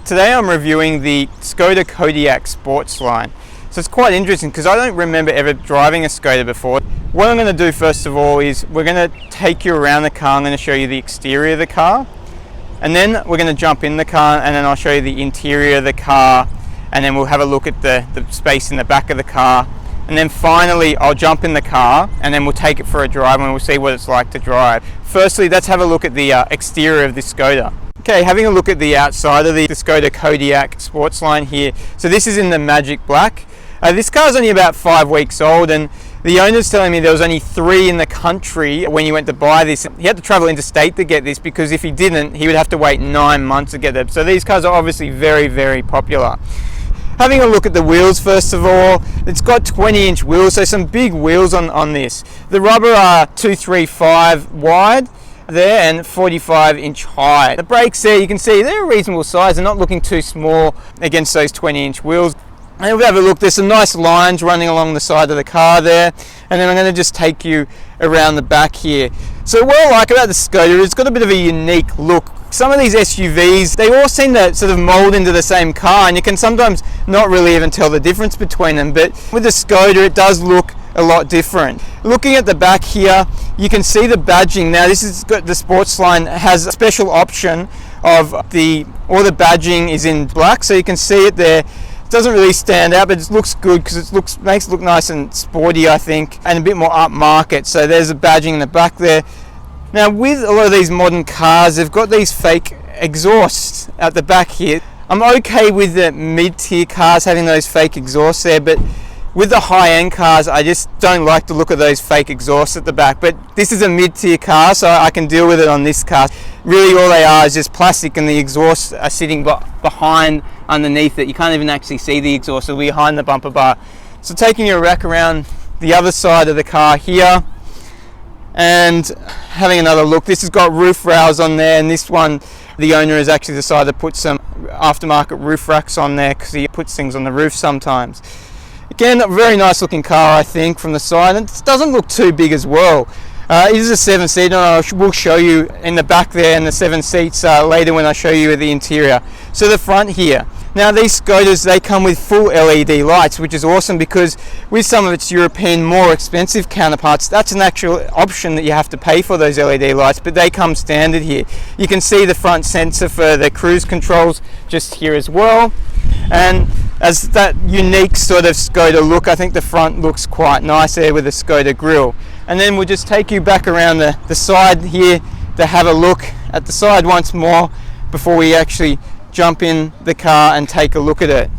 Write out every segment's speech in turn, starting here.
Today I'm reviewing the Skoda Kodiaq Sportsline. So it's quite interesting because I don't remember ever driving a Skoda before. What I'm going to do first of all is we're going to take you around the car. I'm going to show you the exterior of the car, and then we're going to jump in the car, and then I'll show you the interior of the car, and then we'll have a look at the space in the back of the car, and then finally I'll jump in the car and then we'll take it for a drive and we'll see what it's like to drive. Firstly, let's have a look at the exterior of this Skoda. Okay, having a look at the outside of the Skoda Kodiaq Sportsline here. So this is in the magic black. This car's only about 5 weeks old, and the owner's telling me there was only 3 in the country when he went to buy this. He had to travel interstate to get this because if he didn't, he would have to wait 9 months to get them. So these cars are obviously very, very popular. Having a look at the wheels first of all, it's got 20-inch wheels, so some big wheels on this. The rubber are 235 wide there and 45-inch high. The brakes there, you can see they're a reasonable size. They're not looking too small against those 20-inch wheels. And we'll have a look. There's some nice lines running along the side of the car there, and then I'm going to just take you around the back here. So what I like about the Skoda is it's got a bit of a unique look. Some of these SUVs, they all seem to sort of mold into the same car, and you can sometimes not really even tell the difference between them, but with the Skoda it does look a lot different. Looking at the back here, you can see the badging. Now this is the Sportsline has a special option of all the badging is in black, so you can see it there. It doesn't really stand out, but it looks good because it makes it look nice and sporty, I think, and a bit more upmarket. So there's a badging in the back there. Now with a lot of these modern cars, they've got these fake exhausts at the back here. I'm okay with the mid-tier cars having those fake exhausts there, but with the high-end cars, I just don't like the look of those fake exhausts at the back. But this is a mid-tier car, so I can deal with it on this car. Really all they are is just plastic, and the exhausts are sitting behind underneath it. You can't even actually see the exhaust, it'll be behind the bumper bar. So taking your rack around the other side of the car here and having another look, this has got roof rails on there, and this one the owner has actually decided to put some aftermarket roof racks on there because he puts things on the roof sometimes. Again, a very nice looking car, I think, from the side, and it doesn't look too big as well. It is a 7-seater, and I will show you in the back there in the 7 seats later when I show you the interior. So the front here. Now these Skodas, they come with full LED lights, which is awesome because with some of its European more expensive counterparts, that's an actual option that you have to pay for, those LED lights, but they come standard here. You can see the front sensor for the cruise controls just here as well. And as that unique sort of Skoda look, I think the front looks quite nice there with the Skoda grille. And then we'll just take you back around the side here to have a look at the side once more before we actually jump in the car and take a look at it.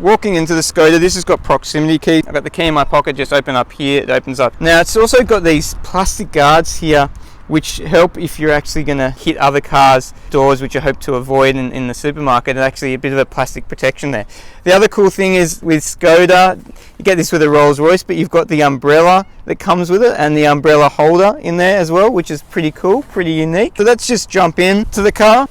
Walking into the Skoda, this has got proximity key. I've got the key in my pocket, just open up here, it opens up. Now it's also got these plastic guards here which help if you're actually going to hit other cars' doors, which I hope to avoid in the supermarket. It's actually a bit of a plastic protection there. The other cool thing is with Skoda, you get this with a Rolls Royce, but you've got the umbrella that comes with it and the umbrella holder in there as well, which is pretty cool, pretty unique. So let's just jump in to the car.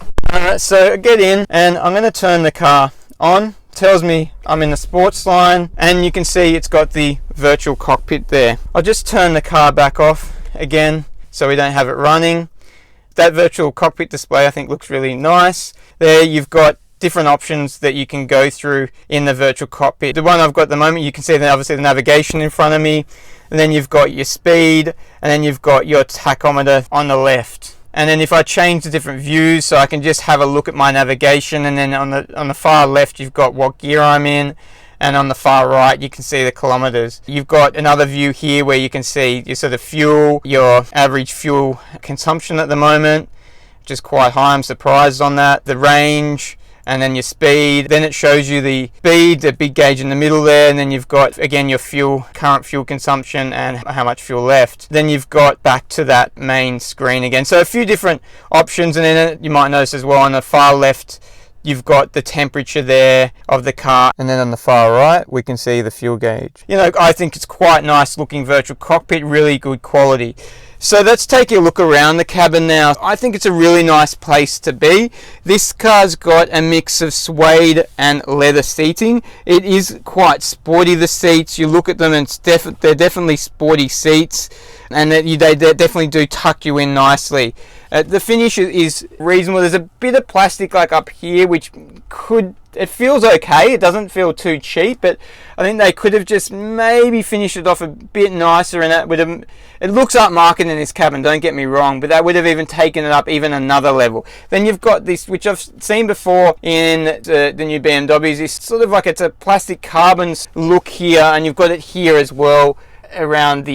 So I get in and I'm going to turn the car on. Tells me I'm in the Sportsline, and you can see it's got the virtual cockpit there. I'll just turn the car back off again so we don't have it running. That virtual cockpit display I think looks really nice. There you've got different options that you can go through in the virtual cockpit. The one I've got at the moment, you can see obviously the navigation in front of me, and then you've got your speed, and then you've got your tachometer on the left. And then if I change the different views, so I can just have a look at my navigation, and then on the far left you've got what gear I'm in, and on the far right you can see the kilometers. You've got another view here where you can see your sort of fuel, your average fuel consumption at the moment, which is quite high. I'm surprised on that. The range, and then your speed. Then it shows you the speed, the big gauge in the middle there, and then you've got again your current fuel consumption and how much fuel left. Then you've got back to that main screen again. So a few different options, and then you might notice as well on the far left you've got the temperature there of the car, and then on the far right we can see the fuel gauge. You know, I think it's quite nice looking virtual cockpit, really good quality. So let's take a look around the cabin now. I think it's a really nice place to be. This car's got a mix of suede and leather seating. It is quite sporty, the seats. You look at them and they're definitely sporty seats. and they definitely do tuck you in nicely. The finish is reasonable. There's a bit of plastic like up here, which it feels okay. It doesn't feel too cheap, but I think they could have just maybe finished it off a bit nicer, and that would have, it looks upmarket in this cabin, don't get me wrong, but that would have even taken it up even another level. Then you've got this, which I've seen before in the new BMWs, this sort of like, it's a plastic carbon look here, and you've got it here as well, around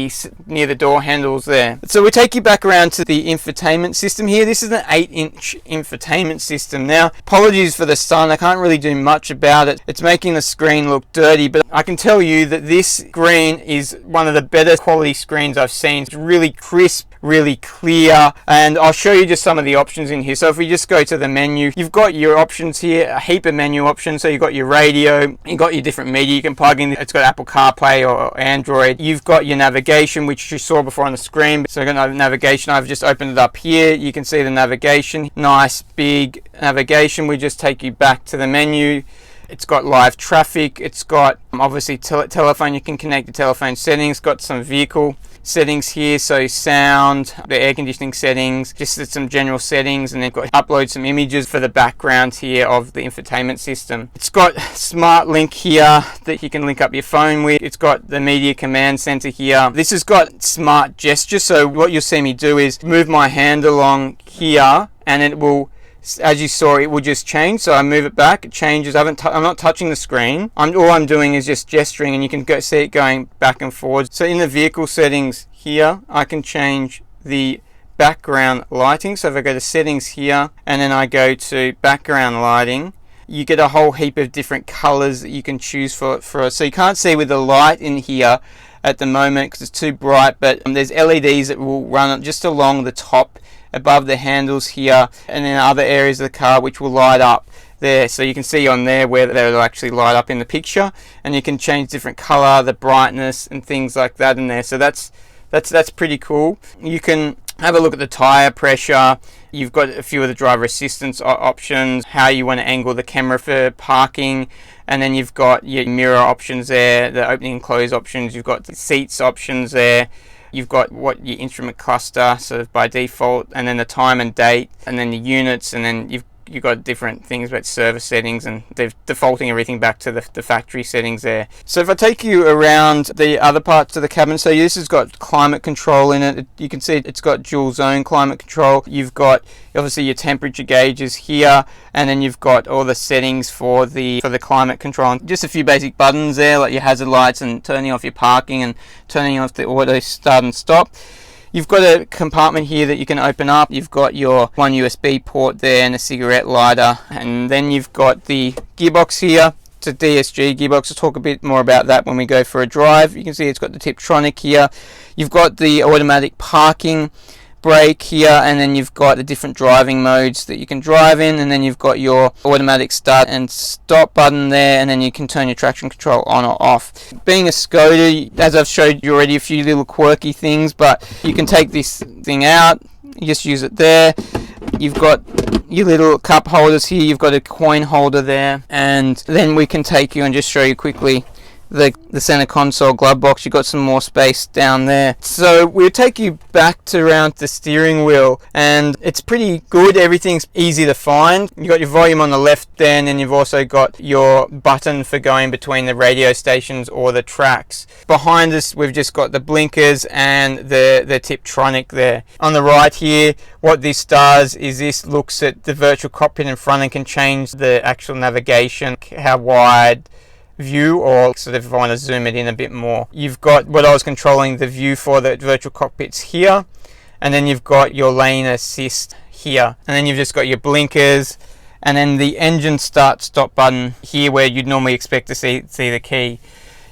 near the door handles there. So we take you back around to the infotainment system here. This is an 8-inch infotainment system. Now, apologies for the sun, I can't really do much about it. It's making the screen look dirty, but I can tell you that this screen is one of the better quality screens I've seen. It's really crisp, really clear, and I'll show you just some of the options in here. So if we just go to the menu, you've got your options here, a heap of menu options. So you've got your radio, you've got your different media you can plug in. It's got Apple CarPlay or Android. You've got your navigation, which you saw before on the screen. So I've got navigation, I've just opened it up here. You can see the navigation, nice big navigation. We just take you back to the menu. It's got live traffic, it's got obviously telephone, you can connect the telephone settings, got some vehicle settings here, so sound, the air conditioning settings, just some general settings, and then got upload some images for the background here of the infotainment system. It's got smart link here that you can link up your phone with. It's got the media command center here. This has got smart gesture, so what you'll see me do is move my hand along here, and it will, as you saw, it will just change. So I move it back, it changes. I'm not touching the screen. All I'm doing is just gesturing, and you can see it going back and forward. So in the vehicle settings here, I can change the background lighting. So if I go to settings here, and then I go to background lighting, you get a whole heap of different colors that you can choose for. So you can't see with the light in here at the moment because it's too bright, but there's LEDs that will run just along the top above the handles here, and then other areas of the car which will light up there. So you can see on there where they'll actually light up in the picture, and you can change different color, the brightness, and things like that in there. So that's pretty cool. You can have a look at the tire pressure. You've got a few of the driver assistance options, how you want to angle the camera for parking, and then you've got your mirror options there, the opening and close options. You've got the seats options there. You've got what your instrument cluster, sort of by default, and then the time and date, and then the units, and then you've got different things about service settings, and they're defaulting everything back to the factory settings there. So if I take you around the other parts of the cabin, so this has got climate control in it. You can see it's got dual zone climate control. You've got obviously your temperature gauges here, and then you've got all the settings for the climate control. And just a few basic buttons there, like your hazard lights and turning off your parking and turning off the auto start and stop. You've got a compartment here that you can open up. You've got your one USB port there and a cigarette lighter, and then you've got the gearbox here. It's a DSG gearbox. I'll talk a bit more about that when we go for a drive. You can see it's got the Tiptronic here. You've got the automatic parking brake here, and then you've got the different driving modes that you can drive in, and then you've got your automatic start and stop button there, and then you can turn your traction control on or off. Being a Skoda, as I've showed you already, a few little quirky things, but you can take this thing out, you just use it there. You've got your little cup holders here, you've got a coin holder there, and then we can take you and just show you quickly the center console glove box. You've got some more space down there. So we'll take you back to around the steering wheel, and it's pretty good. Everything's easy to find. You've got your volume on the left there, and then you've also got your button for going between the radio stations or the tracks. Behind us we've just got the blinkers and the Tiptronic there. On the right here, what this does is this looks at the virtual cockpit in front and can change the actual navigation, how wide view, or sort of if I want to zoom it in a bit more. You've got what I was controlling the view for, the virtual cockpits here, and then you've got your lane assist here, and then you've just got your blinkers, and then the engine start stop button here where you'd normally expect to see the key.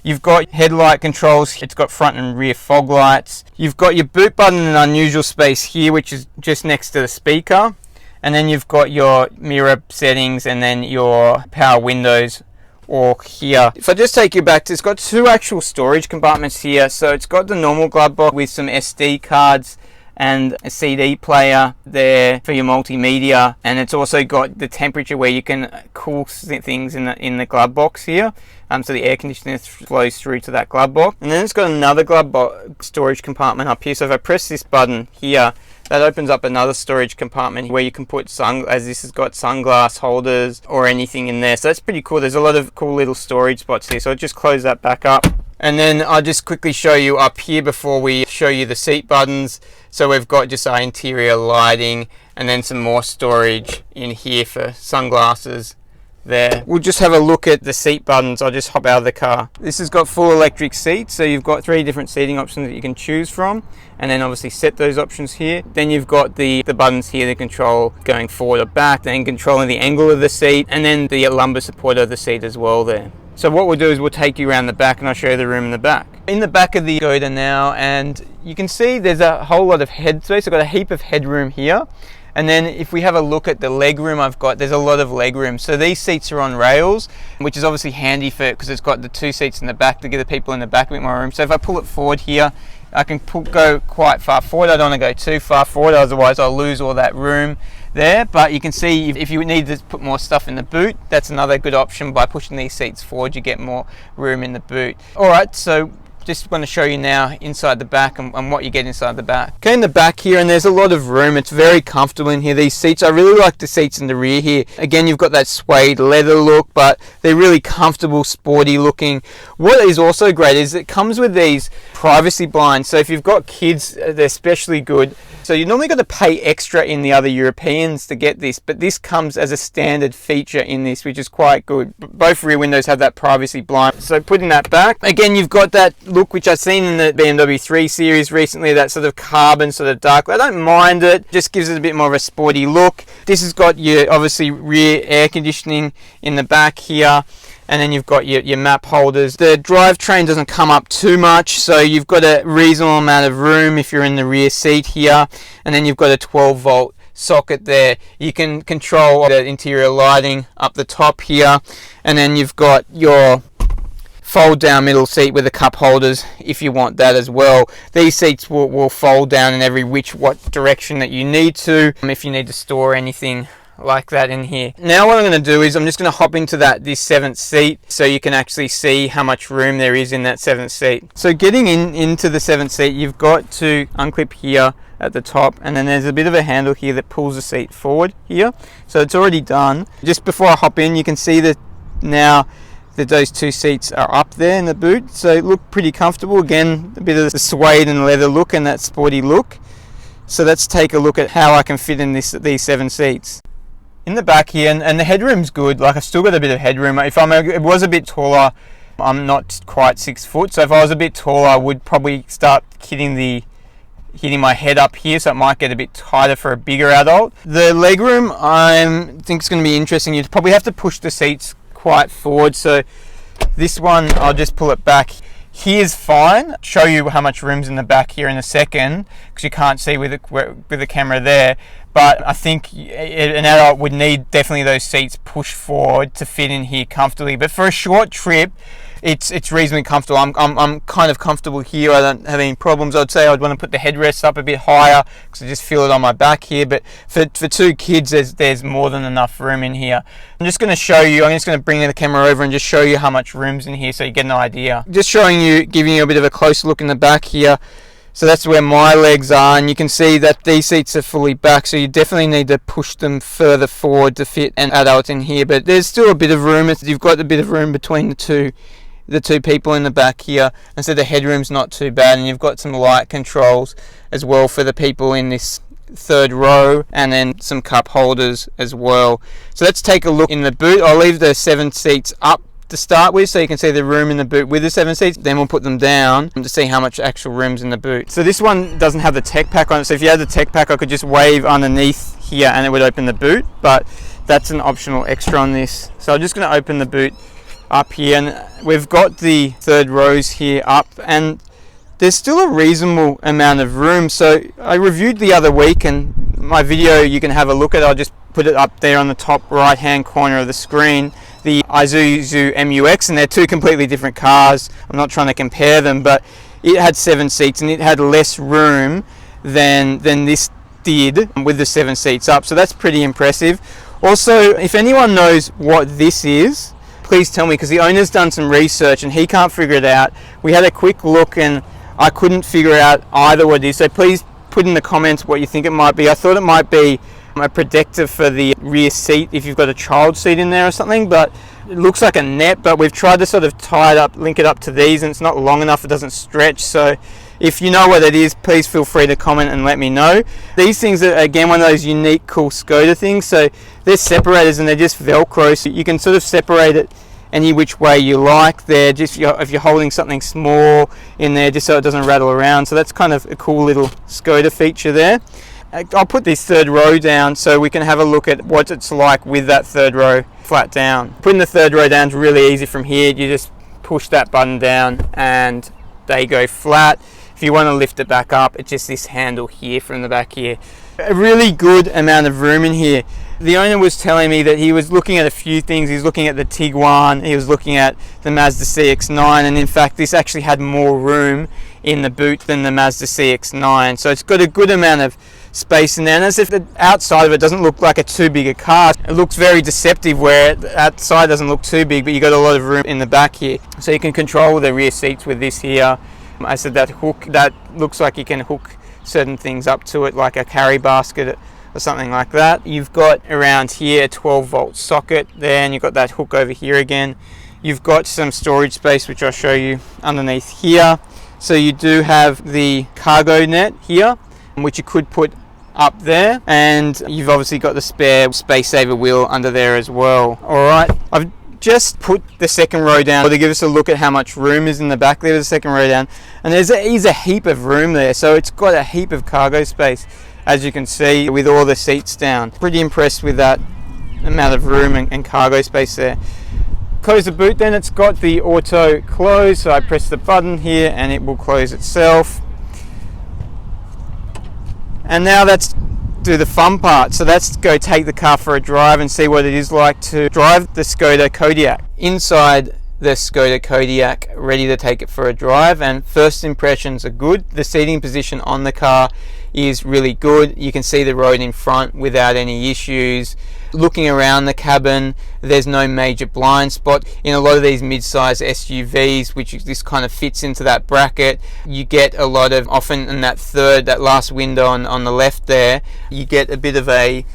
You've got headlight controls. It's got front and rear fog lights. You've got your boot button in an unusual space here, which is just next to the speaker, and then you've got your mirror settings, and then your power windows or here. If I just take you back to, it's got two actual storage compartments here. So it's got the normal glove box with some SD cards and a CD player there for your multimedia, and it's also got the temperature where you can cool things in the glove box here. So the air conditioner flows through to that glove box, and then it's got another glove box storage compartment up here. So if I press this button here, that opens up another storage compartment where you can put as this has got sunglass holders or anything in there. So that's pretty cool. There's a lot of cool little storage spots here. So I'll just close that back up. And then I'll just quickly show you up here before we show you the seat buttons. So we've got just our interior lighting and then some more storage in here for sunglasses there. We'll just have a look at the seat buttons. I'll just hop out of the car. This has got full electric seats, so you've got 3 different seating options that you can choose from, and then obviously set those options here. Then you've got the buttons here to control going forward or back, then controlling the angle of the seat, and then the lumbar support of the seat as well there. So what we'll do is we'll take you around the back and I'll show you the room in the back. In the back of the Skoda now, and you can see there's a whole lot of head space. I've got a heap of headroom here. And then if we have a look at the leg room I've got, there's a lot of leg room. So these seats are on rails, which is obviously handy for it because it's got the 2 seats in the back to give the people in the back a bit more room. So if I pull it forward here, I can go quite far forward. I don't want to go too far forward, otherwise I'll lose all that room there. But you can see if you need to put more stuff in the boot, that's another good option. By pushing these seats forward, you get more room in the boot. All right, so just want to show you now inside the back and what you get inside the back. Okay, in the back here, and there's a lot of room. It's very comfortable in here. These seats, I really like the seats in the rear here. Again, you've got that suede leather look, but they're really comfortable, sporty looking. What is also great is it comes with these privacy blinds. So if you've got kids, they're especially good. So you normally got to pay extra in the other Europeans to get this, but this comes as a standard feature in this, which is quite good. Both rear windows have that privacy blind. So putting that back, again, you've got that look which I've seen in the BMW 3 Series recently, that sort of carbon, sort of dark. I don't mind it, just gives it a bit more of a sporty look. This has got your obviously rear air conditioning in the back here, and then you've got your map holders. The drivetrain doesn't come up too much, so you've got a reasonable amount of room if you're in the rear seat here, and then you've got a 12-volt socket there. You can control the interior lighting up the top here, and then you've got your fold down middle seat with the cup holders if you want that as well. These seats will fold down in every what direction that you need to, if you need to store anything like that in here. Now what I'm going to do is I'm just going to hop into this 7th seat so you can actually see how much room there is in that 7th seat. So getting into the 7th seat, you've got to unclip here at the top, and then there's a bit of a handle here that pulls the seat forward here. So it's already done. Just before I hop in, you can see that now that those 2 seats are up there in the boot, so look pretty comfortable. Again, a bit of the suede and leather look and that sporty look. So let's take a look at how I can fit in these 7 seats. In the back here, and the headroom's good. Like, I've still got a bit of headroom. If it was a bit taller, I'm not quite 6 foot, so if I was a bit taller, I would probably start hitting my head up here, so it might get a bit tighter for a bigger adult. The legroom, I think it's going to be interesting. You'd probably have to push the seats quite forward, so this one I'll just pull it back. Here's fine. I'll show you how much room's in the back here in a second, because you can't see with the camera there, but I think an adult would need definitely those seats pushed forward to fit in here comfortably. But for a short trip, it's reasonably comfortable. I'm kind of comfortable here. I don't have any problems. I'd say I'd want to put the headrests up a bit higher because I just feel it on my back here. But for 2 kids, there's more than enough room in here. I'm just going to show you. I'm just going to bring the camera over and just show you how much room's in here so you get an idea. Just showing you, giving you a bit of a closer look in the back here. So that's where my legs are, and you can see that these seats are fully back, so you definitely need to push them further forward to fit an adult in here. But there's still a bit of room. You've got a bit of room between the two people in the back here, and so the headroom's not too bad, and you've got some light controls as well for the people in this 3rd row, and then some cup holders as well. So let's take a look in the boot. I'll leave the 7 seats up to start with so you can see the room in the boot with the 7 seats, then we'll put them down to see how much actual room's in the boot. So this one doesn't have the tech pack on it, so if you had the tech pack I could just wave underneath here and it would open the boot, but that's an optional extra on this. So I'm just going to open the boot up here, and we've got the 3rd rows here up, and there's still a reasonable amount of room. So I reviewed the other week, and my video you can have a look at. I'll just put it up there on the top right hand corner of the screen, the Isuzu MUX, and they're 2 completely different cars. I'm not trying to compare them, but it had 7 seats and it had less room than this did with the 7 seats up, so that's pretty impressive. Also, if anyone knows what this is, please tell me, because the owner's done some research and he can't figure it out. We had a quick look and I couldn't figure out either what it is, so please put in the comments what you think it might be. I thought it might be a protector for the rear seat if you've got a child seat in there or something, but it looks like a net, but we've tried to sort of tie it up, link it up to these, and it's not long enough, it doesn't stretch. So if you know what it is, please feel free to comment and let me know. These things are, again, one of those unique, cool Skoda things. So they're separators and they're just Velcro, so you can sort of separate it any which way you like. They're just, if you're holding something small in there, just so it doesn't rattle around. So that's kind of a cool little Skoda feature there. I'll put this third row down so we can have a look at what it's like with that third row flat down. Putting the third row down is really easy from here. You just push that button down and they go flat. If you want to lift it back up, it's just this handle here from the back here. A really good amount of room in here. The owner was telling me that he was looking at a few things. He was looking at the Tiguan, he was looking at the Mazda CX-9, and in fact this actually had more room in the boot than the Mazda CX-9. So it's got a good amount of space in there, and as if the outside of it doesn't look like a too big a car. It looks very deceptive where the outside doesn't look too big, but you got a lot of room in the back here. So you can control the rear seats with this here. I said that hook, that looks like you can hook certain things up to it, like a carry basket or something like that. You've got around here a 12-volt socket there, and you've got that hook over here again. You've got some storage space, which I'll show you underneath here. So you do have the cargo net here, which you could put up there, and you've obviously got the spare space saver wheel under there as well. All right, I've just put the second row down to give us a look at how much room is in the back. There's the second row down, and there's a heap of room there, so it's got a heap of cargo space, as you can see, with all the seats down. Pretty impressed with that amount of room and cargo space there. Close the boot, then it's got the auto close, so I press the button here and it will close itself. And now let's do the fun part. So let's go take the car for a drive and see what it is like to drive the Skoda Kodiaq. Inside the Skoda Kodiaq, ready to take it for a drive, and first impressions are good. The seating position on the car is really good. You can see the road in front without any issues. Looking around the cabin, there's no major blind spot. In a lot of these mid-size SUVs, which this kind of fits into that bracket, you get a lot of, often in that last window on the left there, you get a bit of a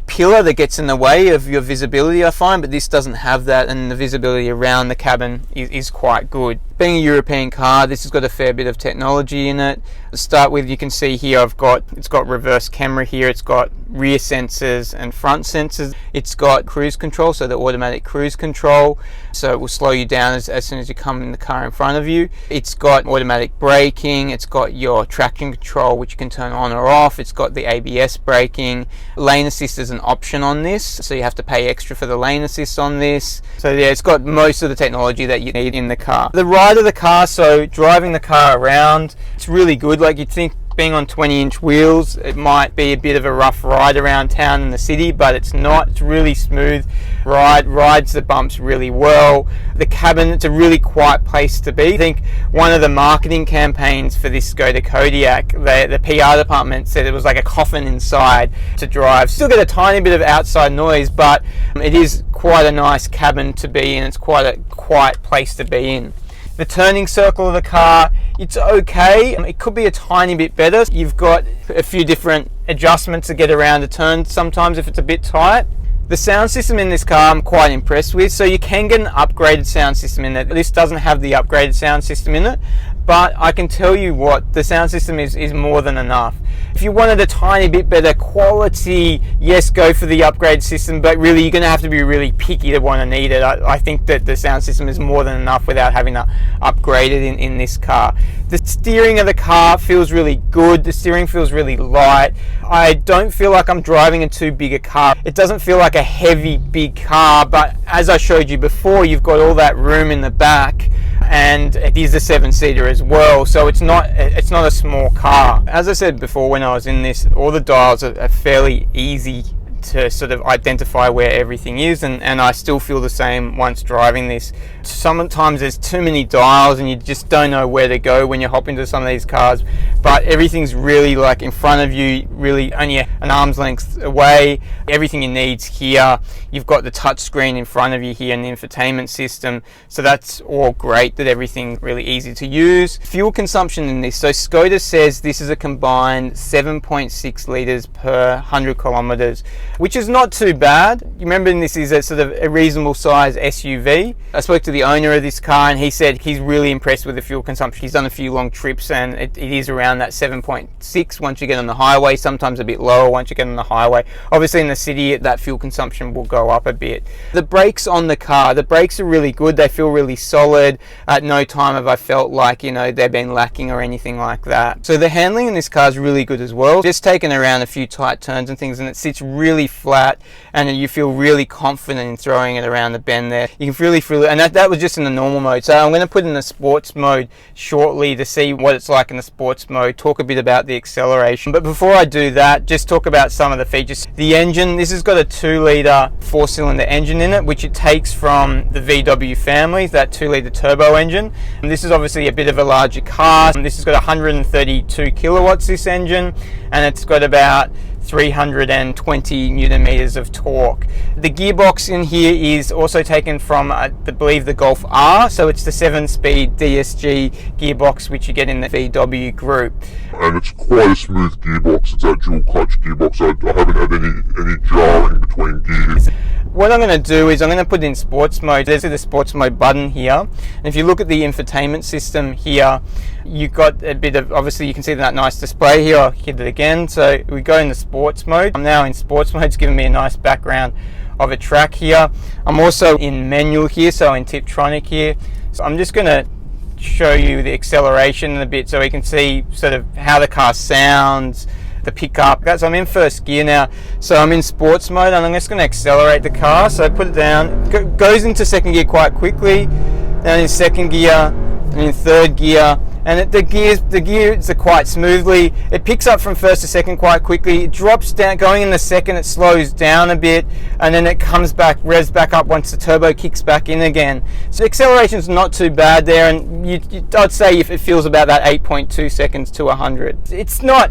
pillar that gets in the way of your visibility, I find, but this doesn't have that, and the visibility around the cabin is quite good. Being a European car, this has got a fair bit of technology in it. To start with, you can see here it's got reverse camera here, it's got rear sensors and front sensors. It's got cruise control, so the automatic cruise control, so it will slow you down as soon as you come in the car in front of you. It's got automatic braking, it's got your traction control, which you can turn on or off. It's got the ABS braking. Lane assist is an option on this, so you have to pay extra for the lane assist on this. So yeah, it's got most of the technology that you need in the car. The ride of the car, so driving the car around, it's really good. Like, you'd think being on 20-inch wheels, it might be a bit of a rough ride around town in the city, but it's not. It's really smooth ride, rides the bumps really well. The cabin, it's a really quiet place to be. I think one of the marketing campaigns for this Skoda Kodiaq, the PR department said it was like a coffin inside to drive. Still get a tiny bit of outside noise, but it is quite a nice cabin to be in. It's quite a quiet place to be in. The turning circle of the car, it's okay. It could be a tiny bit better. You've got a few different adjustments to get around a turn sometimes if it's a bit tight. The sound system in this car I'm quite impressed with. So you can get an upgraded sound system in it. This doesn't have the upgraded sound system in it, but I can tell you what, the sound system is more than enough. If you wanted a tiny bit better quality, yes, go for the upgrade system, but really you're going to have to be really picky to want to need it. I think that the sound system is more than enough without having to upgrade it in this car. The steering of the car feels really good. The steering feels really light. I don't feel like I'm driving a too big a car. It doesn't feel like a heavy, big car, but as I showed you before, you've got all that room in the back, and it is a 7-seater as well, so it's not a small car. As I said before, when I was in this, all the dials are fairly easy to sort of identify where everything is, and I still feel the same once driving this. Sometimes there's too many dials and you just don't know where to go when you hop into some of these cars, but everything's really like in front of you, really only an arm's length away. Everything you need's here. You've got the touch screen in front of you here and the infotainment system, so that's all great, that everything's really easy to use. Fuel consumption in this, so Skoda says this is a combined 7.6 litres per 100 kilometres, which is not too bad. You remember this is a sort of a reasonable size SUV. I spoke to the owner of this car and he said he's really impressed with the fuel consumption. He's done a few long trips and it is around that 7.6 once you get on the highway, sometimes a bit lower once you get on the highway. Obviously in the city that fuel consumption will go up a bit. The brakes on the car, the brakes are really good. They feel really solid. At no time have I felt like, you know, they've been lacking or anything like that. So the handling in this car is really good as well. Just taken around a few tight turns and things and it sits really flat and you feel really confident in throwing it around the bend there. You can really feel it, and that was just in the normal mode. So I'm going to put in the sports mode shortly to see what it's like in the sports mode, talk a bit about the acceleration. But before I do that, just talk about some of the features. The engine, this has got a 2-litre 4-cylinder engine in it, which it takes from the VW family, that 2-litre turbo engine. And this is obviously a bit of a larger car. This has got 132 kilowatts, this engine, and it's got about 320 newton meters of torque. The gearbox in here is also taken from, I believe, the Golf R, so it's the 7-speed DSG gearbox which you get in the VW group. And it's quite a smooth gearbox. It's a dual clutch gearbox. I haven't had any jarring between gears. What I'm going to do is I'm going to put it in sports mode. There's the sports mode button here, and if you look at the infotainment system here, you've got a bit of, obviously you can see that nice display here. I'll hit it again. So we go in the sports mode. I'm now in sports mode. It's giving me a nice background of a track here. I'm also in manual here, so in Tiptronic here. So I'm just going to show you the acceleration in a bit so we can see sort of how the car sounds, the pickup. So I'm in first gear now, so I'm in sports mode and I'm just going to accelerate the car. So I put it down, goes into second gear quite quickly, then in second gear and in third gear, and the gears are quite smoothly. It picks up from first to second quite quickly. It drops down, going in the second it slows down a bit, and then it comes back, revs back up once the turbo kicks back in again. So acceleration's not too bad there, and I'd say if it feels about that 8.2 seconds to 100. It's not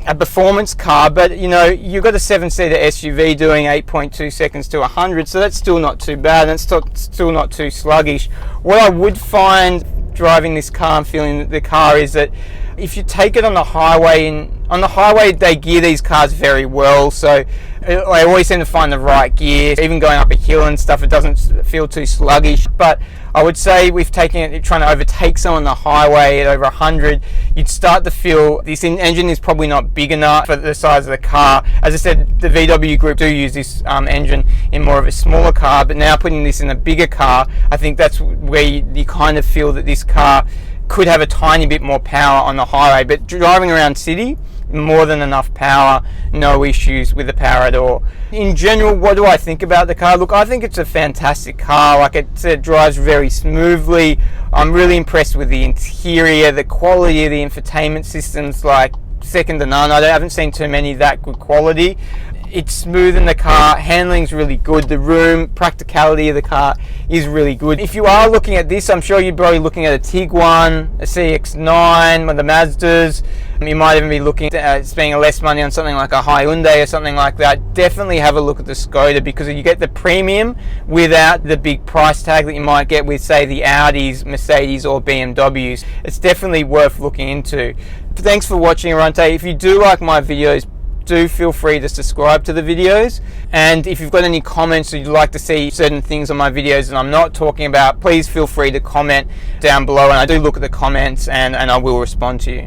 a performance car, but you know, you've got a 7-seater SUV doing 8.2 seconds to 100, so that's still not too bad, and it's still not too sluggish. What I would find driving this car and feeling the car is that if you take it on the highway, they gear these cars very well, so I always seem to find the right gear. Even going up a hill and stuff, it doesn't feel too sluggish. But I would say we've taken it, trying to overtake someone on the highway at over 100, you'd start to feel this engine is probably not big enough for the size of the car. As I said, the VW group do use this engine in more of a smaller car, but now putting this in a bigger car, I think that's where you kind of feel that this car could have a tiny bit more power on the highway, but driving around city, more than enough power, no issues with the power at all. In general, what do I think about the car? Look, I think it's a fantastic car. Like it drives very smoothly. I'm really impressed with the interior, the quality of the infotainment systems, like second to none. I haven't seen too many that good quality. It's smooth in the car, handling's really good, the room, practicality of the car is really good. If you are looking at this, I'm sure you're probably looking at a Tiguan, a CX-9, one of the Mazdas. You might even be looking at spending less money on something like a Hyundai or something like that. Definitely have a look at the Skoda, because you get the premium without the big price tag that you might get with, say, the Audis, Mercedes or BMWs. It's definitely worth looking into. Thanks for watching, Arante. If you do like my videos, do feel free to subscribe to the videos, and if you've got any comments or you'd like to see certain things on my videos that I'm not talking about, please feel free to comment down below, and I do look at the comments and I will respond to you.